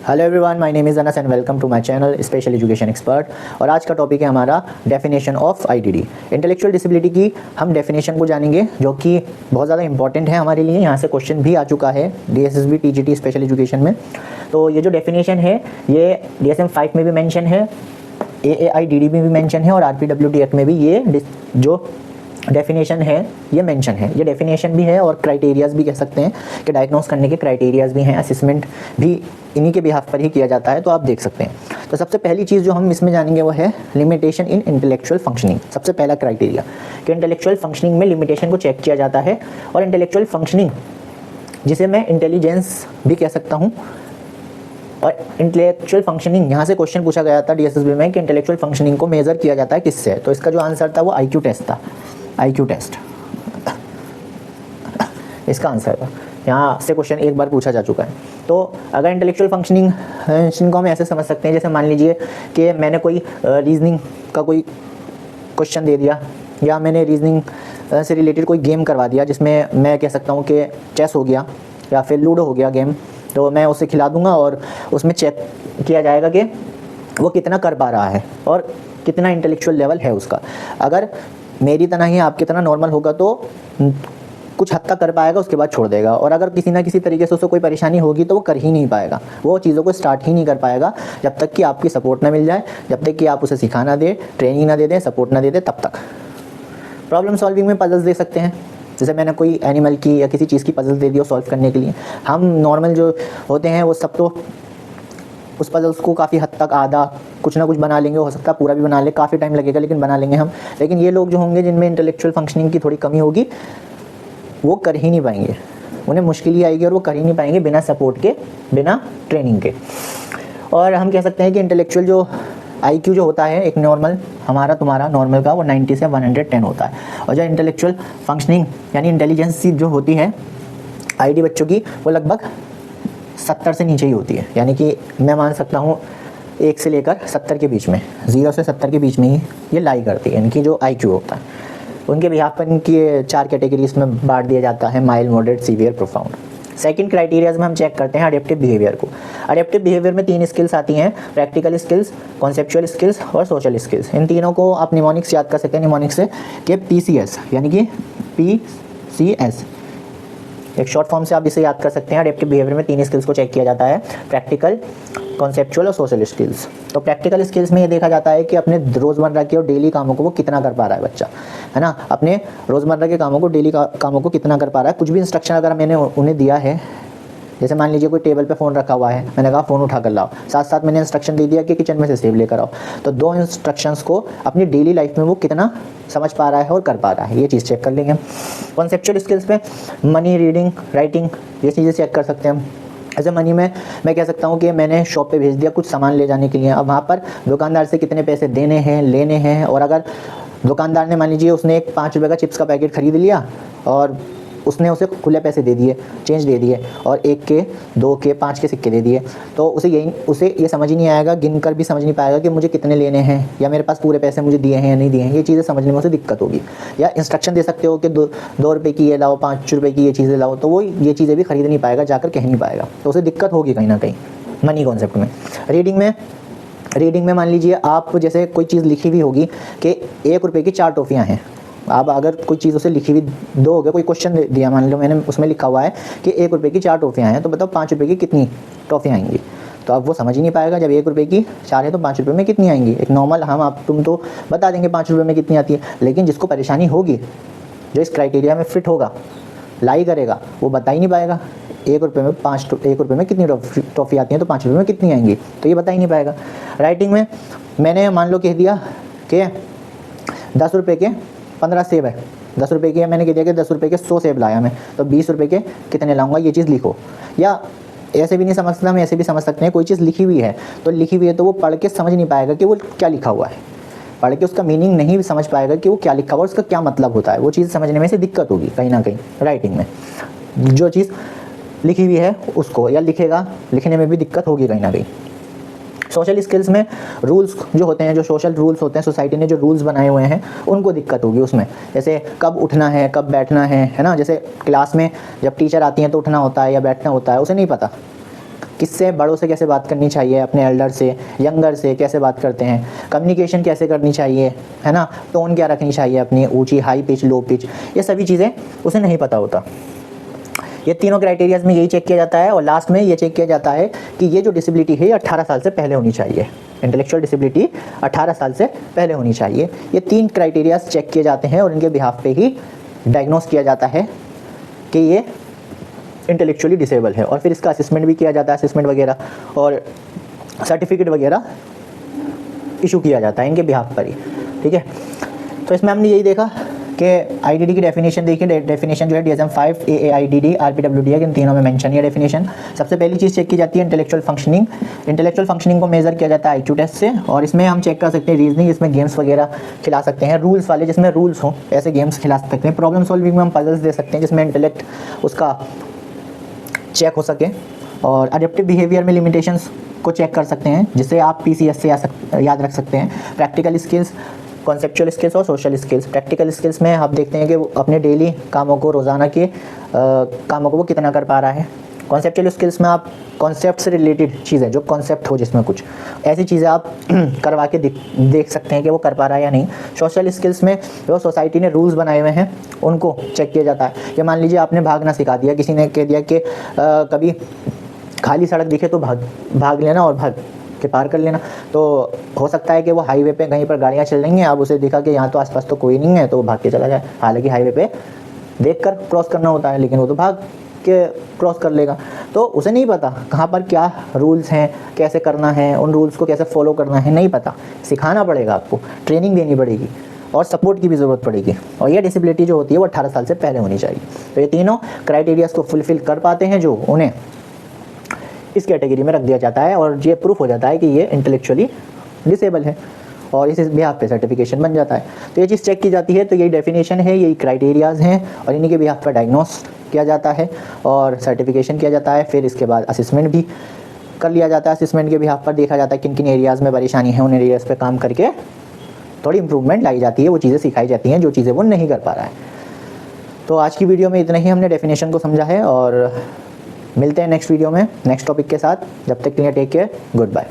Hello everyone, my name is Anas and welcome to my channel special education expert. और आज का topic है हमारा definition of IDD, intellectual disability की हम डेफिनेशन को जानेंगे, जो कि बहुत ज़्यादा इंपॉर्टेंट है हमारे लिए। यहाँ से क्वेश्चन भी आ चुका है डीएसएसबी टीजीटी स्पेशल एजुकेशन में। तो ये जो डेफिनेशन है ये DSM 5 में भी मैंशन है, AAIDD में भी मैंशन है और RPWD एक्ट में भी ये जो डेफिनेशन है ये मेंशन है। ये डेफिनेशन भी है और क्राइटेरियाज भी कह सकते हैं कि डायग्नोस करने के क्राइटेरियाज भी हैं, असेसमेंट भी इन्हीं के बिहाफ पर ही किया जाता है, तो आप देख सकते हैं। तो सबसे पहली चीज़ जो हम इसमें जानेंगे वो है लिमिटेशन इन इंटेलेक्चुअल फंक्शनिंग। सबसे पहला क्राइटेरिया कि इंटेलेक्चुअल फंक्शनिंग में लिमिटेशन को चेक किया जाता है। और इंटेलेक्चुअल फंक्शनिंग जिसे मैं इंटेलिजेंस भी कह सकता हूँ, और इंटेलेक्चुअल फंक्शनिंग यहाँ से क्वेश्चन पूछा गया था डीएसएसबी में कि इंटेलेक्चुअल फंक्शनिंग को मेज़र किया जाता है किससे। तो इसका जो आंसर था वो IQ टेस्ट था। IQ टेस्ट इसका आंसर था। यहाँ से क्वेश्चन एक बार पूछा जा चुका है। तो अगर इंटेलेक्चुअल फंक्शनिंग को हम ऐसे समझ सकते हैं, जैसे मान लीजिए कि मैंने कोई रीजनिंग का कोई क्वेश्चन दे दिया, या मैंने रीजनिंग से रिलेटेड कोई गेम करवा दिया, जिसमें मैं कह सकता हूँ कि चेस हो गया या फिर लूडो हो गया गेम। तो मैं उसे खिला दूंगा और उसमें चेक किया जाएगा कि वो कितना कर पा रहा है और कितना इंटेलेक्चुअल लेवल है उसका। अगर मेरी तरह ही आपकी तरह नॉर्मल होगा तो कुछ हद तक कर पाएगा, उसके बाद छोड़ देगा। और अगर किसी ना किसी तरीके से उसे कोई परेशानी होगी तो वो कर ही नहीं पाएगा, वो चीज़ों को स्टार्ट ही नहीं कर पाएगा जब तक कि आपकी सपोर्ट ना मिल जाए, जब तक कि आप उसे सिखाना दें, ट्रेनिंग ना दे दें, सपोर्ट ना दे दें, तब तक। प्रॉब्लम सॉल्विंग में पजल्स दे सकते हैं, जैसे मैंने कोई एनिमल की या किसी चीज़ की पजल दे दी हो सॉल्व करने के लिए। हम नॉर्मल जो होते हैं वो सब तो उस पजल्स को काफ़ी हद तक आधा कुछ ना कुछ बना लेंगे, हो सकता है पूरा भी बना ले, काफ़ी टाइम लगेगा लेकिन बना लेंगे हम। लेकिन ये लोग जो होंगे जिनमें इंटेलेक्चुअल फंक्शनिंग की थोड़ी कमी होगी, वो कर ही नहीं पाएंगे, उन्हें मुश्किल ही आएगी और वो कर ही नहीं पाएंगे बिना सपोर्ट के, बिना ट्रेनिंग के। और हम कह सकते हैं कि इंटेलेक्चुअल जो IQ जो होता है एक नॉर्मल, हमारा तुम्हारा नॉर्मल का, वो 90 से 110 होता है। और जो इंटेलेक्चुअल फंक्शनिंग यानी इंटेलिजेंस जो होती है ID बच्चों की, वो लगभग 70 से नीचे ही होती है। यानी कि मैं मान सकता हूँ 1 से लेकर 70 के बीच में, 0 से 70 के बीच में ही ये लाई करती है, इनकी जो IQ होता है। उनके बिहाफ पर इनकी 4 कैटेगरीज में बांट दिया जाता है, mild, moderate, severe, profound. Second criterias में हम चेक करते हैं अडेप्टिव बिहेवियर को। अडेप्टिव बिहेवियर में 3 स्किल्स आती हैं, प्रैक्टिकल स्किल्स, कॉन्सेप्चुअल स्किल्स और सोशल स्किल्स। इन तीनों को आप निमोनिक्स याद कर सकते हैं, निमोनिक्स से कि PCS यानी कि PCS एक शॉर्ट फॉर्म से आप इसे याद कर सकते हैं। अडेप्टिव बिहेवियर में 3 स्किल्स को चेक किया जाता है, प्रैक्टिकल, कॉन्सेप्चुअल और सोशल स्किल्स। तो प्रैक्टिकल स्किल्स में ये देखा जाता है कि अपने रोज़मर्रा के और डेली कामों को वो कितना कर पा रहा है बच्चा, है ना। अपने रोज़मर्रा के कामों को, डेली कामों को कितना कर पा रहा है। कुछ भी इंस्ट्रक्शन अगर मैंने उन्हें दिया है, जैसे मान लीजिए कोई टेबल पे फ़ोन रखा हुआ है, मैंने कहा फ़ोन उठा कर लाओ, साथ साथ मैंने इंस्ट्रक्शन दे दिया कि किचन में से सेब लेकर आओ। तो 2 इंस्ट्रक्शंस को अपनी डेली लाइफ में वो कितना समझ पा रहा है और कर पा रहा है, ये चीज़ चेक कर लेंगे। कॉन्सेप्चुअल स्किल्स पे मनी, रीडिंग, राइटिंग, ये चीज़ें चेक कर सकते हैं हम। ऐसे मनी में मैं कह सकता हूँ कि मैंने शॉप पे भेज दिया कुछ सामान ले जाने के लिए, अब वहाँ पर दुकानदार से कितने पैसे देने हैं, लेने हैं। और अगर दुकानदार ने, मान लीजिए उसने एक 5 रुपये का चिप्स का पैकेट खरीद लिया और उसने उसे खुले पैसे दे दिए, चेंज दे दिए, और 1 के, 2 के, 5 के सिक्के दे दिए, तो उसे ये समझ ही नहीं आएगा, गिन कर भी समझ नहीं पाएगा कि मुझे कितने लेने हैं, या मेरे पास पूरे पैसे मुझे दिए हैं या नहीं दिए हैं। ये चीज़ें समझने में उसे दिक्कत होगी। या इंस्ट्रक्शन दे सकते हो कि 2 रुपये की ये लाओ, 5 रुपये की ये चीज़ें लाओ, तो वो ये चीज़ें भी खरीद नहीं पाएगा, जाकर कह नहीं पाएगा, तो उसे दिक्कत होगी कहीं ना कहीं मनी कॉन्सेप्ट में। रीडिंग में मान लीजिए आप जैसे कोई चीज़ लिखी हुई होगी कि 1 रुपये की 4 टॉफ़ियाँ हैं। अब अगर कोई चीज़ उसे लिखी हुई दोगे, कोई क्वेश्चन दिया, मान लो मैंने उसमें लिखा हुआ है कि 1 रुपये की 4 टॉफ़ियाँ हैं, तो बताओ 5 रुपये की कितनी टॉफ़ियाँ आएंगी। तो अब वो समझ ही नहीं पाएगा, जब 1 रुपये की 4 है तो 5 रुपये में कितनी आएंगी। एक नॉर्मल तुम तो बता देंगे 5 रुपये में कितनी आती है, लेकिन जिसको परेशानी होगी, जो इस क्राइटेरिया में फिट होगा, लाई करेगा, वो बता ही नहीं पाएगा 1 रुपये में 1 रुपये में कितनी टॉफ़ी आती हैं, तो 5 रुपये में कितनी आएंगी, तो ये बता ही नहीं पाएगा। राइटिंग में मैंने मान लो कह दिया कि 10 रुपये के 15 सेब है, 10 रुपये की, मैंने कह दिया कि 10 रुपये के 100 सेब लाया मैं, तो 20 रुपये के कितने लाऊंगा, ये चीज़ लिखो। या ऐसे भी नहीं समझ सकता, हम ऐसे भी समझ सकते हैं, कोई चीज़ लिखी हुई है तो वो पढ़ के समझ नहीं पाएगा कि वो क्या लिखा हुआ है, पढ़ के उसका मीनिंग नहीं समझ पाएगा कि वो क्या लिखा हुआ है, उसका क्या मतलब होता है, वो चीज़ समझने में से दिक्कत होगी कहीं ना कहीं। राइटिंग में जो चीज़ लिखी हुई है उसको, या लिखने में भी दिक्कत होगी कहीं ना कहीं। सोशल स्किल्स में रूल्स जो होते हैं, जो सोशल रूल्स होते हैं, सोसाइटी ने जो रूल्स बनाए हुए हैं, उनको दिक्कत होगी उसमें। जैसे कब उठना है, कब बैठना है ना। जैसे क्लास में जब टीचर आती हैं तो उठना होता है या बैठना होता है, उसे नहीं पता किससे, बड़ों से कैसे बात करनी चाहिए, अपने एल्डर से, यंगर से कैसे बात करते हैं, कम्युनिकेशन कैसे करनी चाहिए, है ना, टोन क्या रखनी चाहिए अपनी, ऊंची, हाई पिच, लो पिच, ये सभी चीज़ें उसे नहीं पता होता। ये तीनों क्राइटेरियाज में यही चेक किया जाता है और लास्ट में ये चेक किया जाता है कि ये जो डिसेबिलिटी है ये 18 साल से पहले होनी चाहिए। इंटेलेक्चुअल डिसेबिलिटी 18 साल से पहले होनी चाहिए। ये 3 क्राइटेरियाज चेक किए जाते हैं और इनके बिहाफ पे ही डायग्नोस किया जाता है कि ये इंटेलेक्चुअली डिसेबल है, और फिर इसका असेसमेंट भी किया जाता है, असेसमेंट वगैरह और सर्टिफिकेट वगैरह इशू किया जाता है इनके बिहाफ पर ही। ठीक है, तो इसमें हमने यही देखा कि आईडीडी की डेफिनेशन देखिए, डेफिनेशन जो है DSM-5, AAIDD, RPWD है, इन तीनों में मेंशन है डेफिनेशन। सबसे पहली चीज़ चेक की जाती है इंटेलेक्चुअल फंक्शनिंग। इंटेलेक्चुअल फंक्शनिंग को मेजर किया जाता है IQ टेस्ट से, और इसमें हम चेक कर सकते हैं रीजनिंग, इसमें गेम्स वगैरह खिला सकते हैं, रूल्स वाले जिसमें रूल्स हों ऐसे गेम्स खिला सकते हैं। प्रॉब्लम सॉल्विंग में हम पजल्स दे सकते हैं जिसमें इंटेलेक्ट उसका चेक हो सके, और अडेप्टिव बिहेवियर में लिमिटेशंस को चेक कर सकते हैं जिससे आप PCS से याद रख सकते हैं। प्रैक्टिकल स्किल्स, कॉन्सेप्चुअल स्किल्स और सोशल स्किल्स। प्रैक्टिकल स्किल्स में आप देखते हैं कि वो अपने डेली कामों को, रोज़ाना के कामों को वो कितना कर पा रहा है। कॉन्सेप्चुअल स्किल्स में आप कॉन्सेप्ट से रिलेटेड चीज़ें, जो कॉन्सेप्ट हो जिसमें कुछ ऐसी चीज़ें आप करवा के देख सकते हैं कि वो कर पा रहा है या नहीं। सोशल स्किल्स में जो सोसाइटी ने रूल्स बनाए हुए हैं उनको चेक किया जाता है। कि मान लीजिए आपने भागना सिखा दिया, किसी ने कह दिया कि कभी खाली सड़क दिखे तो भाग लेना और भाग के पार कर लेना, तो हो सकता है कि वो हाईवे पे कहीं पर गाड़ियाँ चल रही हैं, अब उसे देखा कि यहाँ तो आसपास तो कोई नहीं है तो वो भाग के चला जाए, हालांकि हाईवे पे देख कर क्रॉस करना होता है, लेकिन वो तो भाग के क्रॉस कर लेगा। तो उसे नहीं पता कहाँ पर क्या रूल्स हैं, कैसे करना है, उन रूल्स को कैसे फॉलो करना है, नहीं पता। सिखाना पड़ेगा आपको, ट्रेनिंग देनी पड़ेगी और सपोर्ट की भी ज़रूरत पड़ेगी। और ये डिसेबिलिटी जो होती है वो 18 साल से पहले होनी चाहिए। तो ये तीनों क्राइटेरियाज को फुलफिल कर पाते हैं जो उन्हें इस कैटेगरी में रख दिया जाता है, और ये प्रूफ हो जाता है कि ये इंटेलेक्चुअली डिसेबल है, और इस बिहाफ पे सर्टिफिकेशन बन जाता है। तो ये चीज़ चेक की जाती है। तो यही डेफिनेशन है, यही क्राइटेरियाज हैं, और इन्हीं के बिहाफ पर डायग्नोस किया जाता है और सर्टिफिकेशन किया जाता है। फिर इसके बाद असेसमेंट भी कर लिया जाता है। असेसमेंट के बिहाफ पर देखा जाता है किन किन एरियाज़ में परेशानी है, उन एरियाज़ पर काम करके थोड़ी इंप्रूवमेंट लाई जाती है, वो चीज़ें सिखाई जाती हैं जो चीज़ें वो नहीं कर पा रहा है। तो आज की वीडियो में इतना ही हमने डेफिनेशन को समझा है, और मिलते हैं नेक्स्ट वीडियो में नेक्स्ट टॉपिक के साथ। जब तक के लिए टेक केयर, गुड बाय।